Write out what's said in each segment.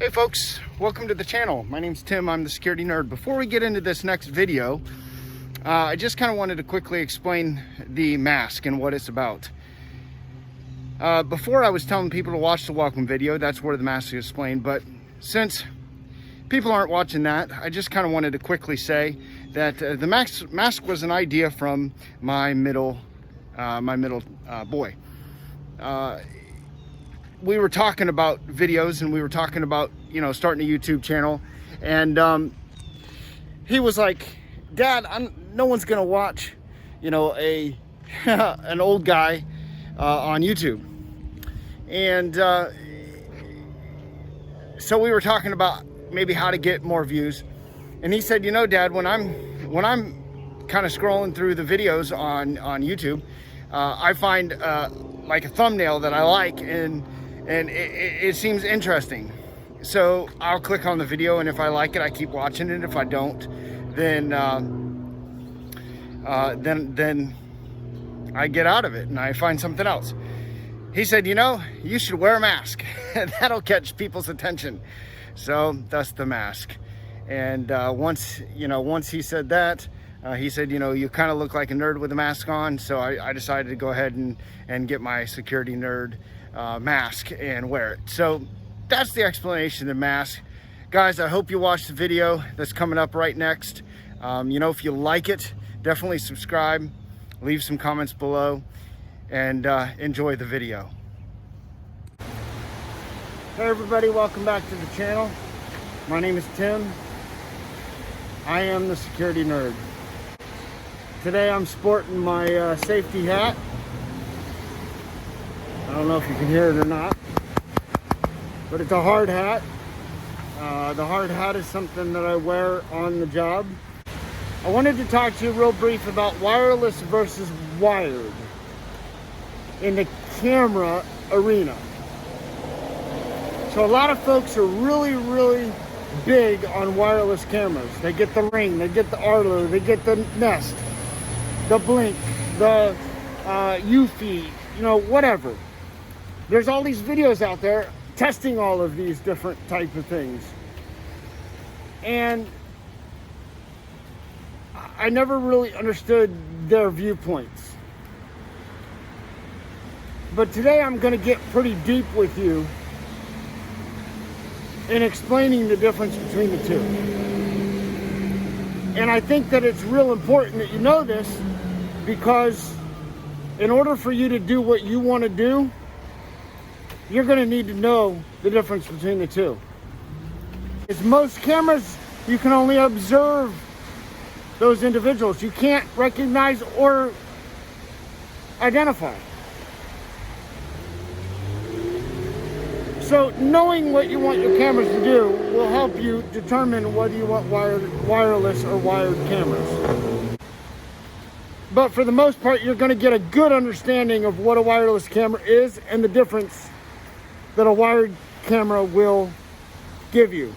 Hey folks, welcome to the channel. My name's Tim, I'm the security nerd. Before we get into this next video, I just kind of wanted to quickly explain the mask and what it's about. Before I was telling people to watch the welcome video, that's where the mask is explained, but since people aren't watching that, I just kind of wanted to quickly say that the mask was an idea from my middle boy. We were talking about videos and we were talking about, starting a YouTube channel, and he was like, Dad, no one's gonna watch, an old guy on YouTube. And so we were talking about maybe how to get more views, and he said, Dad, when I'm kind of scrolling through the videos on YouTube, I find like a thumbnail that I like, and it seems interesting, so I'll click on the video, and if I like it, I keep watching it. If I don't, then I get out of it and I find something else. He said, you should wear a mask. That'll catch people's attention. So that's the mask. And once he said that, he said, you kind of look like a nerd with a mask on. So I decided to go ahead and get my security nerd mask and wear it. So that's the explanation of the mask. Guys, I hope you watch the video that's coming up right next. If you like it, definitely subscribe, leave some comments below, and enjoy the video. Hey everybody, welcome back to the channel. My name is Tim. I am the security nerd. Today I'm sporting my safety hat. I don't know if you can hear it or not, but it's a hard hat. The hard hat is something that I wear on the job. I wanted to talk to you real brief about wireless versus wired in the camera arena. So a lot of folks are really big on wireless cameras. They get the Ring, they get the Arlo, they get the Nest, the Blink, the WIFI, whatever. There's all these videos out there testing all of these different types of things. And I never really understood their viewpoints. But today I'm going to get pretty deep with you in explaining the difference between the two. And I think that it's real important that you know this, because in order for you to do what you want to do, you're going to need to know the difference between the two. It's most cameras, you can only observe those individuals. You can't recognize or identify. So knowing what you want your cameras to do will help you determine whether you want wireless or wired cameras. But for the most part, you're going to get a good understanding of what a wireless camera is and the difference that a wired camera will give you.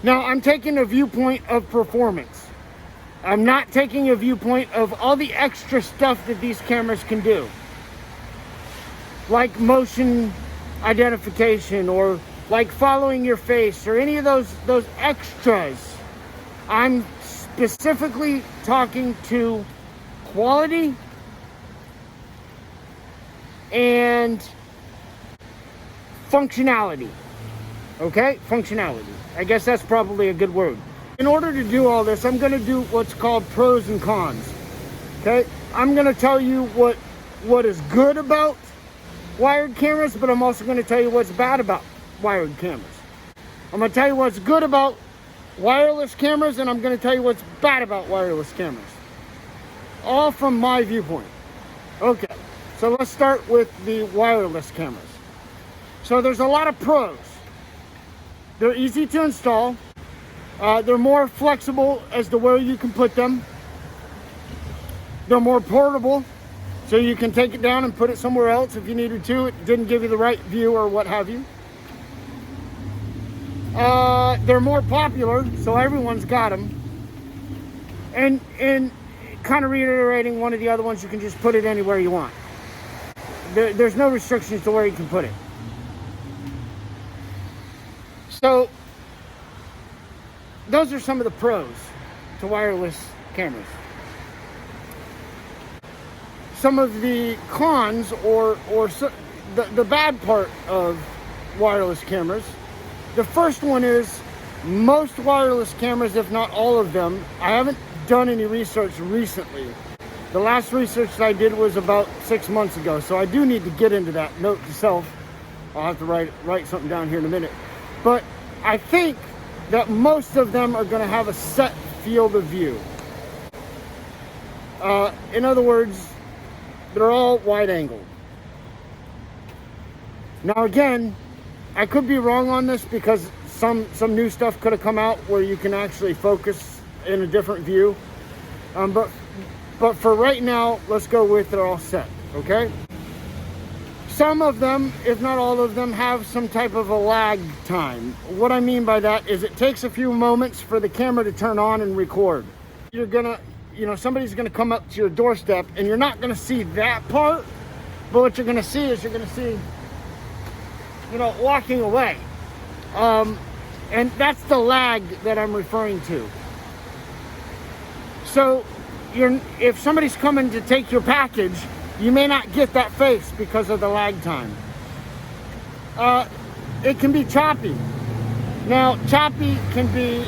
Now, I'm taking a viewpoint of performance. I'm not taking a viewpoint of all the extra stuff that these cameras can do, like motion identification, or like following your face, or any of those extras. I'm specifically talking to quality and functionality. Okay? Functionality. I guess that's probably a good word. In order to do all this, I'm going to do what's called pros and cons. Okay? I'm going to tell you what is good about wired cameras, but I'm also going to tell you what's bad about wired cameras. I'm going to tell you what's good about wireless cameras, and I'm going to tell you what's bad about wireless cameras. All from my viewpoint. Okay, so let's start with the wireless cameras. So there's a lot of pros. They're easy to install. They're more flexible as to where you can put them. They're more portable, so you can take it down and put it somewhere else if you needed to. It didn't give you the right view or what have you. They're more popular, so everyone's got them. And kind of reiterating one of the other ones, you can just put it anywhere you want. There's no restrictions to where you can put it. So those are some of the pros to wireless cameras. Some of the cons, or the bad part of wireless cameras. The first one is most wireless cameras, if not all of them, I haven't done any research recently. The last research that I did was about 6 months ago, so I do need to get into that. Note to self, I'll have to write something down here in a minute. But I think that most of them are going to have a set field of view. In other words, they're all wide angle. Now again, I could be wrong on this because some new stuff could have come out where you can actually focus in a different view. But for right now, let's go with they're all set, okay? Some of them, if not all of them, have some type of a lag time. What I mean by that is it takes a few moments for the camera to turn on and record. You're gonna, somebody's gonna come up to your doorstep and you're not gonna see that part, but what you're gonna see is walking away. And that's the lag that I'm referring to. So if somebody's coming to take your package, you may not get that face because of the lag time. It can be choppy. Now, choppy can be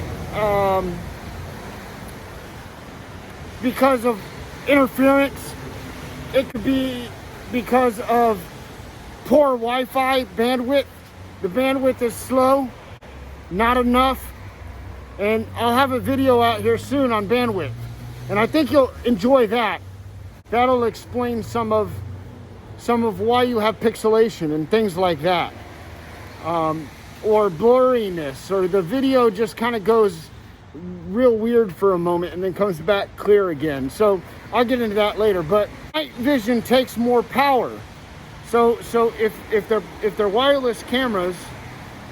because of interference. It could be because of poor Wi-Fi bandwidth. The bandwidth is slow, not enough. And I'll have a video out here soon on bandwidth. And I think you'll enjoy that. That'll explain some of why you have pixelation and things like that. Or blurriness, or the video just kind of goes real weird for a moment and then comes back clear again. So I'll get into that later. But night vision takes more power. So if they're wireless cameras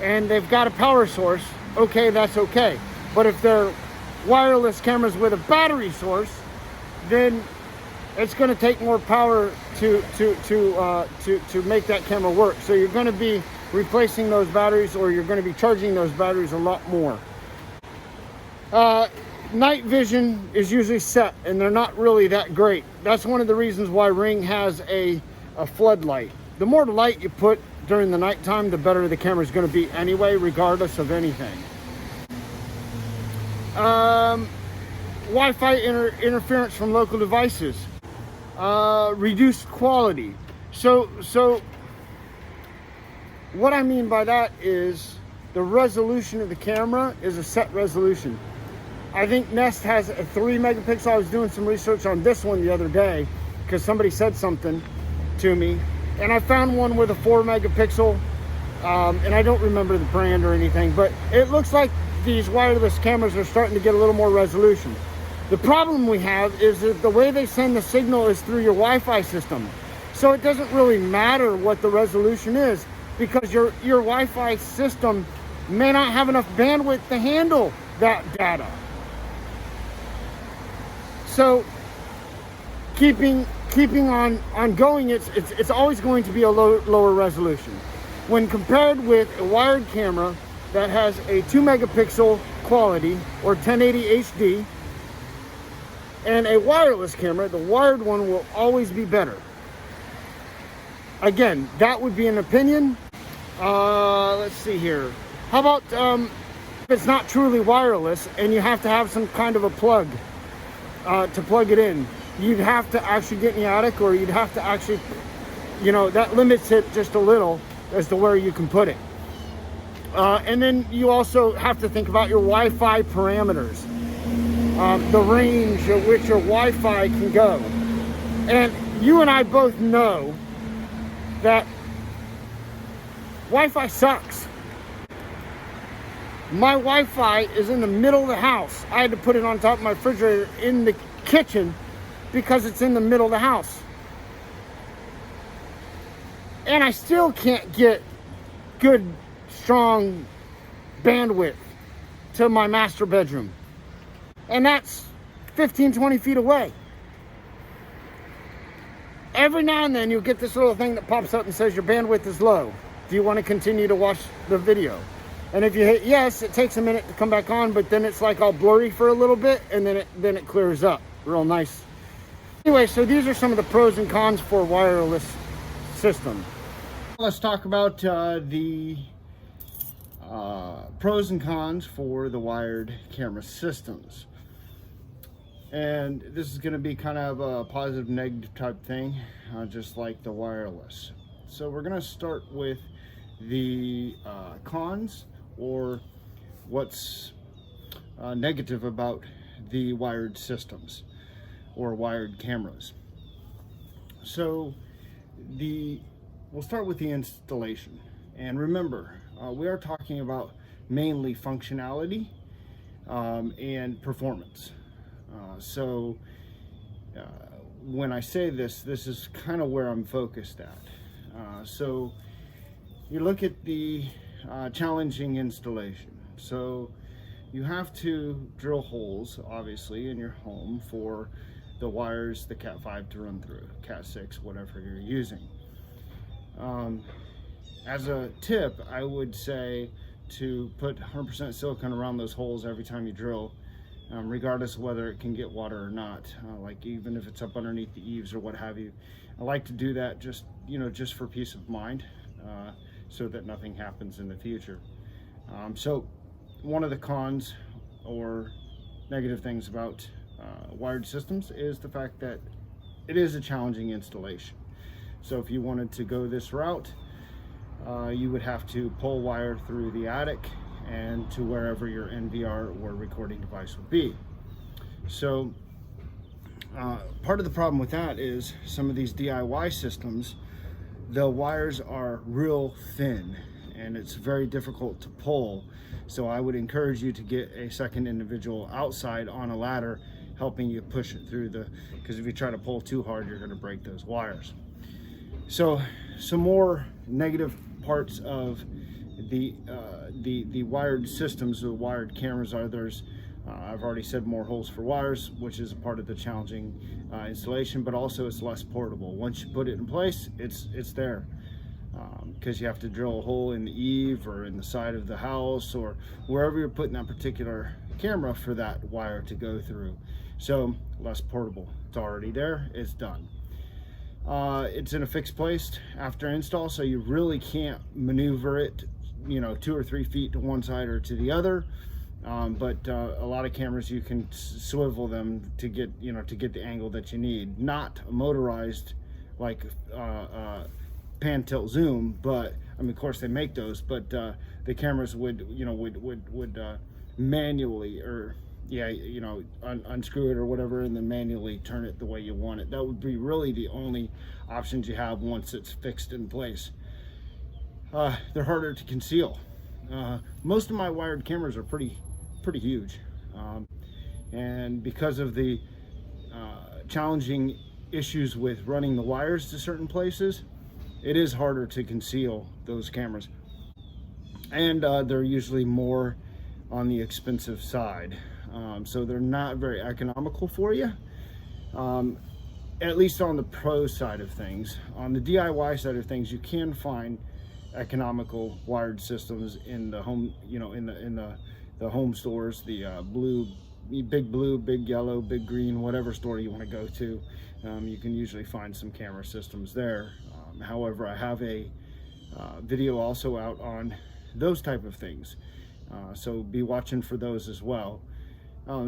and they've got a power source, okay, that's okay. But if they're wireless cameras with a battery source, then it's going to take more power to make that camera work. So you're going to be replacing those batteries, or you're going to be charging those batteries a lot more. Night vision is usually set, and they're not really that great. That's one of the reasons why Ring has a floodlight. The more light you put during the nighttime, the better the camera is going to be anyway, regardless of anything. Wi-Fi interference from local devices, reduced quality. So what I mean by that is the resolution of the camera is a set resolution. I think Nest has a 3 megapixel. I was doing some research on this one the other day because somebody said something to me, and I found one with a 4 megapixel, and I don't remember the brand or anything, but it looks like these wireless cameras are starting to get a little more resolution. The problem we have is that the way they send the signal is through your Wi-Fi system. So it doesn't really matter what the resolution is, because your Wi-Fi system may not have enough bandwidth to handle that data. So keeping on going, it's always going to be a lower resolution. When compared with a wired camera that has a 2 megapixel quality or 1080 HD, and a wireless camera, the wired one will always be better. Again, that would be an opinion. Let's see here. How about if it's not truly wireless and you have to have some kind of a plug to plug it in? You'd have to actually get in the attic, or you'd have to actually, that limits it just a little as to where you can put it. And then you also have to think about your Wi-Fi parameters, the range at which your Wi-Fi can go. And you and I both know that Wi-Fi sucks. My Wi-Fi is in the middle of the house. I had to put it on top of my refrigerator in the kitchen because it's in the middle of the house. And I still can't get good, strong bandwidth to my master bedroom. And that's 15, 20 feet away. Every now and then you'll get this little thing that pops up and says your bandwidth is low. Do you want to continue to watch the video? And if you hit yes, it takes a minute to come back on, but then it's like all blurry for a little bit, and then it clears up real nice. Anyway, so these are some of the pros and cons for wireless system. Let's talk about the pros and cons for the wired camera systems. And this is going to be kind of a positive negative type thing, just like the wireless. So we're going to start with the cons, or what's negative about the wired systems or wired cameras. So we'll start with the installation. And remember, we are talking about mainly functionality and performance. So when I say this is kind of where I'm focused at. So you look at the challenging installation. So you have to drill holes, obviously, in your home for the wires, the Cat 5 to run through, Cat 6, whatever you're using. As a tip, I would say to put 100% silicone around those holes every time you drill, regardless of whether it can get water or not, like even if it's up underneath the eaves or what have you. I like to do that just for peace of mind, so that nothing happens in the future. So one of the cons or negative things about wired systems is the fact that it is a challenging installation. So if you wanted to go this route, you would have to pull wire through the attic and to wherever your NVR or recording device would be. So part of the problem with that is some of these DIY systems, the wires are real thin and it's very difficult to pull. So I would encourage you to get a second individual outside on a ladder helping you push it through because if you try to pull too hard, you're going to break those wires. So some more negative parts of the wired systems, the wired cameras are I've already said more holes for wires, which is a part of the challenging installation, but also it's less portable. Once you put it in place, it's there, because you have to drill a hole in the eave or in the side of the house or wherever you're putting that particular camera for that wire to go through. So less portable. It's already there, it's done. It's in a fixed place after install, so you really can't maneuver it 2 or 3 feet to one side or to the other, but a lot of cameras you can swivel them to get the angle that you need. Not motorized like pan tilt zoom, but I mean, of course they make those, but the cameras would manually unscrew it or whatever and then manually turn it the way you want it. That would be really the only options you have once it's fixed in place. They're harder to conceal. Most of my wired cameras are pretty huge, and because of the challenging issues with running the wires to certain places, it is harder to conceal those cameras, and they're usually more on the expensive side, so they're not very economical for you, at least on the pro side of things. On the DIY side of things, you can find economical wired systems in the home, in the home stores, the big blue, big yellow, big green, whatever store you want to go to. You can usually find some camera systems there. However, I have a video also out on those type of things, so be watching for those as well.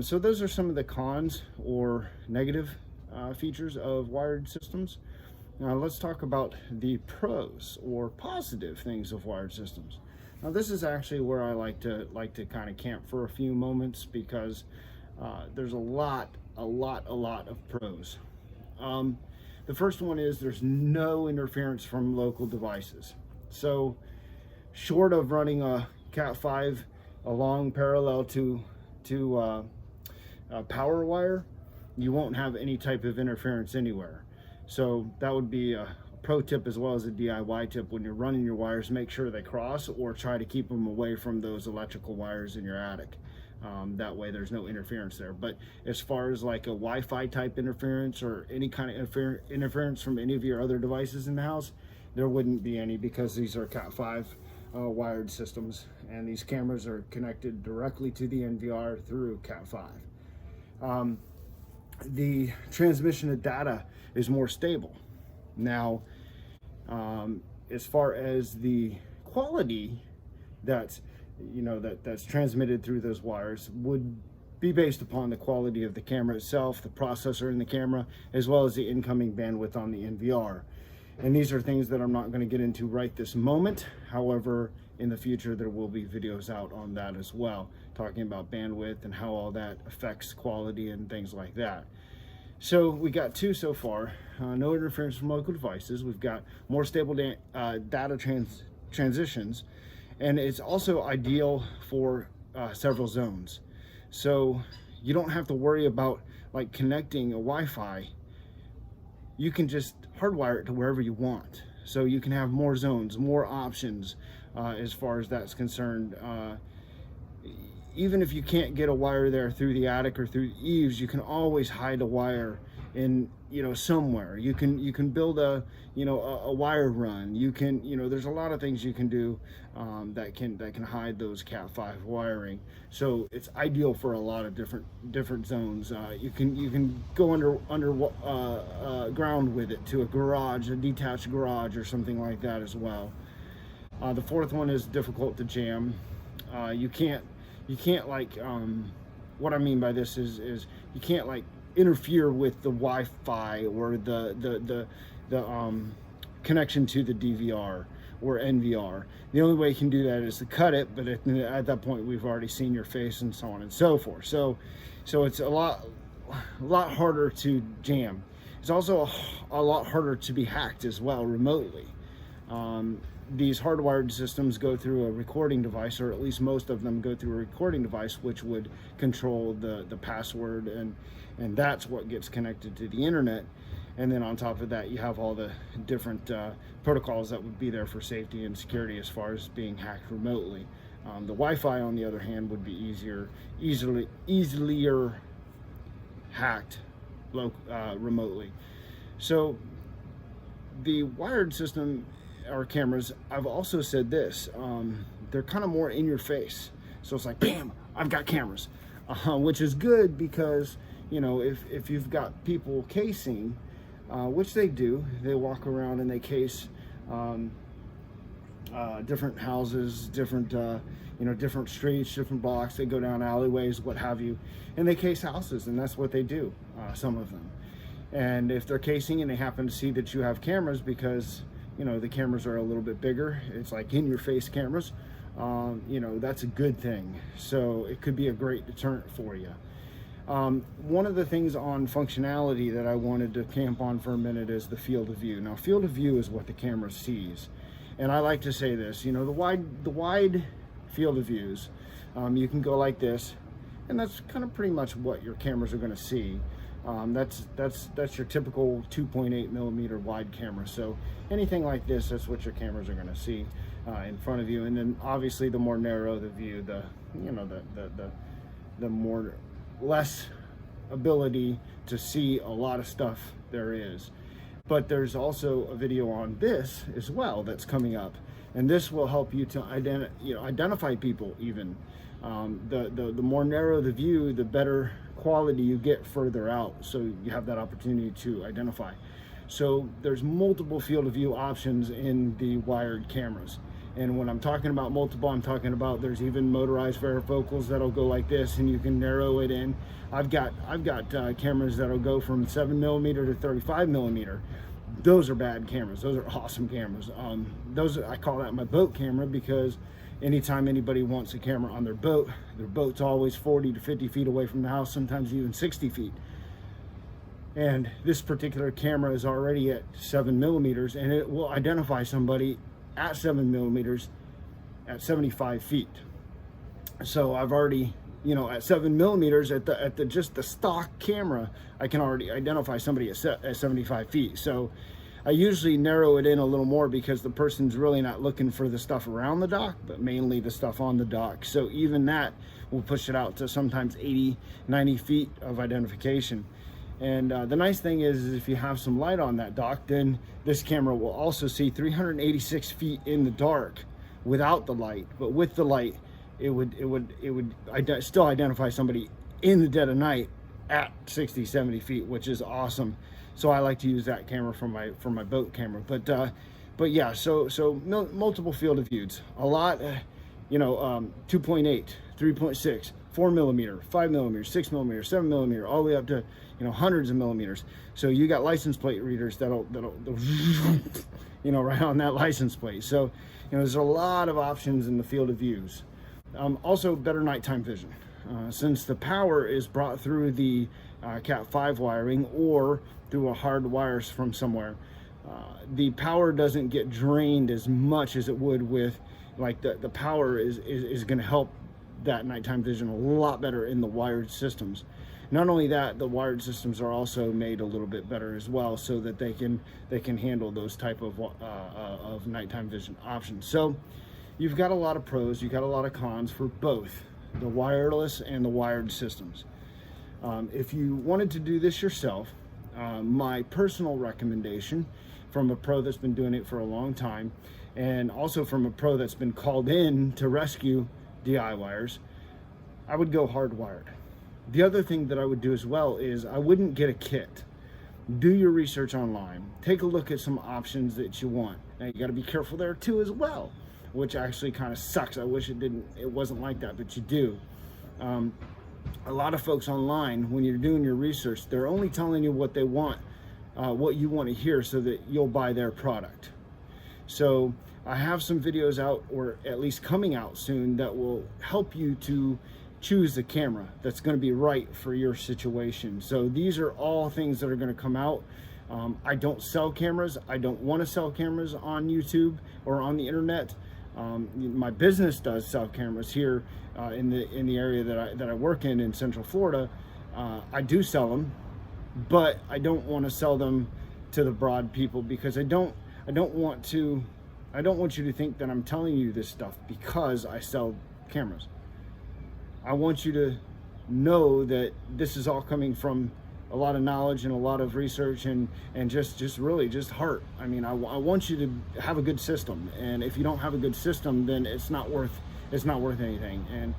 So those are some of the cons or negative features of wired systems. Now let's talk about the pros or positive things of wired systems. Now this is actually where I like to kind of camp for a few moments, because there's a lot of pros. The first one is there's no interference from local devices. So short of running a Cat 5 along parallel to power wire, you won't have any type of interference anywhere. So that would be a pro tip as well as a DIY tip. When you're running your wires, make sure they cross, or try to keep them away from those electrical wires in your attic. That way there's no interference there. But as far as like a Wi-Fi type interference or any kind of interference from any of your other devices in the house, there wouldn't be any, because these are Cat 5 wired systems, and these cameras are connected directly to the NVR through Cat5. The transmission of data is more stable. Now, as far as the quality that's transmitted through those wires would be based upon the quality of the camera itself, the processor in the camera, as well as the incoming bandwidth on the NVR. And these are things that I'm not going to get into right this moment. However, in the future, there will be videos out on that as well, talking about bandwidth and how all that affects quality and things like that. So we got two so far. No interference from local devices. We've got more stable data transitions, and it's also ideal for several zones. So you don't have to worry about like connecting a Wi-Fi. You can just hardwire it to wherever you want. So you can have more zones, more options as far as that's concerned. Even if you can't get a wire there through the attic or through eaves, you can always hide a wire in, somewhere. You can build a wire run. You can, there's a lot of things you can do that can hide those Cat5 wiring. So it's ideal for a lot of different zones. You can go under ground with it to a garage, a detached garage or something like that as well. The fourth one is difficult to jam. You can't like, what I mean by this is you can't like interfere with the Wi-Fi or the connection to the DVR or NVR. The only way you can do that is to cut it, but at that point we've already seen your face and so on and so forth. So it's a lot harder to jam. It's also a lot harder to be hacked as well remotely. These hardwired systems go through a recording device, or at least most of them go through a recording device, which would control the password, and that's what gets connected to the internet. And then on top of that, you have all the different protocols that would be there for safety and security as far as being hacked remotely. The Wi-Fi, on the other hand, would be easier hacked remotely. So the wired system or cameras, I've also said this, they're kind of more in your face. So it's like, bam, I've got cameras, which is good because, if you've got people casing, which they do, they walk around and they case different houses, different streets, different blocks. They go down alleyways, what have you, and they case houses, and that's what they do, some of them. And if they're casing and they happen to see that you have cameras, because the cameras are a little bit bigger, it's like in your face cameras, that's a good thing. So it could be a great deterrent for you. One of the things on functionality that I wanted to camp on for a minute is the field of view. Now, field of view is what the camera sees, and I like to say this, the wide field of views, you can go like this, and that's kind of pretty much what your cameras are going to see. That's your typical 2.8 millimeter wide camera. So anything like this, that's what your cameras are going to see in front of you. And then obviously the more narrow the view, the more less ability to see a lot of stuff there is. But there's also a video on this as well that's coming up, and this will help you to identify people even. The more narrow the view, the better quality you get further out, so you have that opportunity to identify. So there's multiple field of view options in the wired cameras, and when I'm talking about multiple, I'm talking about there's even motorized varifocals that'll go like this, and you can narrow it in. I've got cameras that'll go from 7 millimeter to 35 millimeter. Those are bad cameras. Those are awesome cameras. I call that my boat camera, because anytime anybody wants a camera on their boat's always 40 to 50 feet away from the house, sometimes even 60 feet. And this particular camera is already at 7 millimeters, and it will identify somebody at 7 millimeters at 75 feet. So I've already, at 7 millimeters at the just the stock camera, I can already identify somebody at 75 feet. So I usually narrow it in a little more, because the person's really not looking for the stuff around the dock, but mainly the stuff on the dock. So even that will push it out to sometimes 80, 90 feet of identification. And the nice thing is if you have some light on that dock, then this camera will also see 386 feet in the dark without the light, but with the light, it would still identify somebody in the dead of night at 60, 70 feet, which is awesome. So I like to use that camera for my boat camera. But yeah, so multiple field of views, a lot, 2.8, 3.6, 4 millimeter, 5 millimeter, 6 millimeter, 7 millimeter, all the way up to, hundreds of millimeters. So you got license plate readers that'll right on that license plate. So, there's a lot of options in the field of views. Also better nighttime vision. Since the power is brought through the Cat 5 wiring or through a hard wires from somewhere, the power doesn't get drained as much as it would with, like, the power is going to help that nighttime vision a lot better in the wired systems. Not only that, the wired systems are also made a little bit better as well, so that they can handle those type of nighttime vision options. So you've got a lot of pros, you've got a lot of cons for both the wireless and the wired systems. If you wanted to do this yourself, my personal recommendation from a pro that's been doing it for a long time, and also from a pro that's been called in to rescue DIYers, I would go hardwired. The other thing that I would do as well is I wouldn't get a kit. Do your research online. Take a look at some options that you want. Now you got to be careful there too as well, which actually kind of sucks. I wish it wasn't like that, but you do. A lot of folks online, when you're doing your research, they're only telling you what they want, what you want to hear, so that you'll buy their product. So I have some videos out, or at least coming out soon, that will help you to choose the camera that's going to be right for your situation. So these are all things that are going to come out. I don't sell cameras. I don't want to sell cameras on YouTube or on the internet. My business does sell cameras here in the area that I work in Central Florida. I do sell them, but I don't want to sell them to the broad people, because I don't want you to think that I'm telling you this stuff because I sell cameras. I want you to know that this is all coming from a lot of knowledge and a lot of research and just really just heart. I mean, I want you to have a good system, and if you don't have a good system, then it's not worth anything. And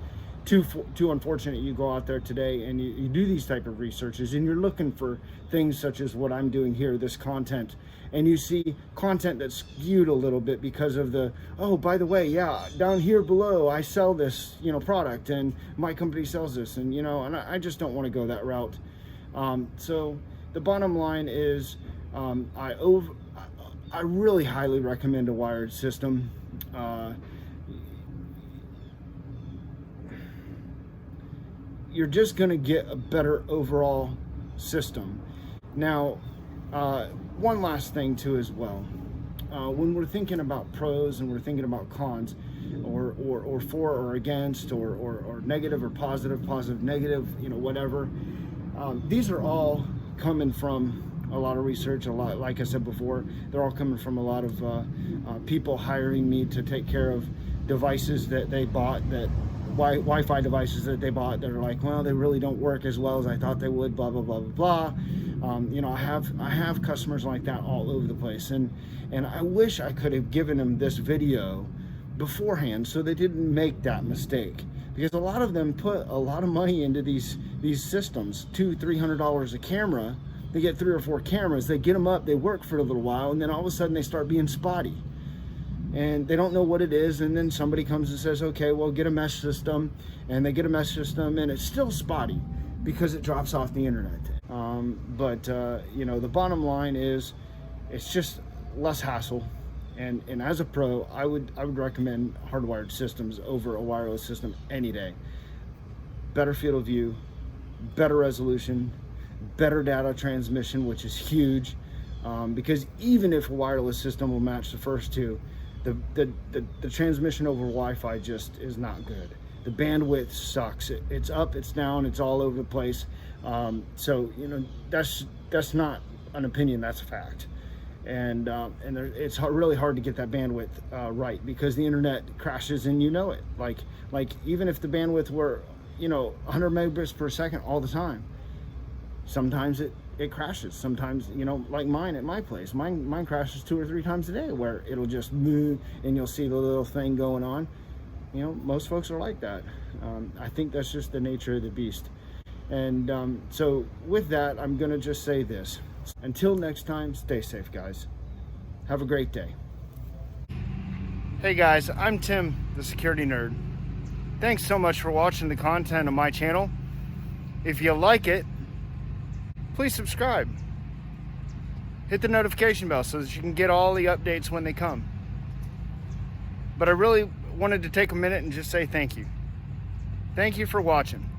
too unfortunate, you go out there today and you do these type of researches, and you're looking for things such as what I'm doing here, this content, and you see content that's skewed a little bit because of the, oh, by the way, yeah, down here below I sell this product, and my company sells this, and and I just don't want to go that route. So the bottom line is, I really highly recommend a wired system. You're just going to get a better overall system. Now, one last thing too as well. When we're thinking about pros and we're thinking about cons, or for or against, or negative or positive, negative, whatever. These are all coming from a lot of research, a lot, like I said before, they're all coming from a lot of people hiring me to take care of devices that they bought, that Wi-Fi devices that they bought, that are like, well, they really don't work as well as I thought they would, blah, blah, blah, blah, blah. I have customers like that all over the place, and I wish I could have given them this video beforehand so they didn't make that mistake, because a lot of them put a lot of money into these systems, $200-300 a camera. They get 3 or 4 cameras, they get them up, they work for a little while, and then all of a sudden they start being spotty, and they don't know what it is. And then somebody comes and says, okay, well, get a mesh system, and they get a mesh system, and it's still spotty because it drops off the internet. The bottom line is, it's just less hassle. And as a pro, I would recommend hardwired systems over a wireless system any day. Better field of view, better resolution, better data transmission, which is huge, because even if a wireless system will match the first two, the transmission over Wi-Fi just is not good. The bandwidth sucks. It's up, it's down, it's all over the place. So that's not an opinion, that's a fact. And it's really hard to get that bandwidth right, because the internet crashes, and it. Like even if the bandwidth were 100 megabits per second all the time, sometimes it crashes sometimes, you know, like mine at my place. Mine crashes 2 or 3 times a day, where it'll just move and you'll see the little thing going on. You know, most folks are like that. I think that's just the nature of the beast. And so with that, I'm gonna just say this. Until next time, stay safe, guys. Have a great day. Hey guys, I'm Tim, the Security Nerd. Thanks so much for watching the content of my channel. If you like it, please subscribe. Hit the notification bell so that you can get all the updates when they come. But I really wanted to take a minute and just say thank you. Thank you for watching.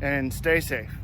And stay safe.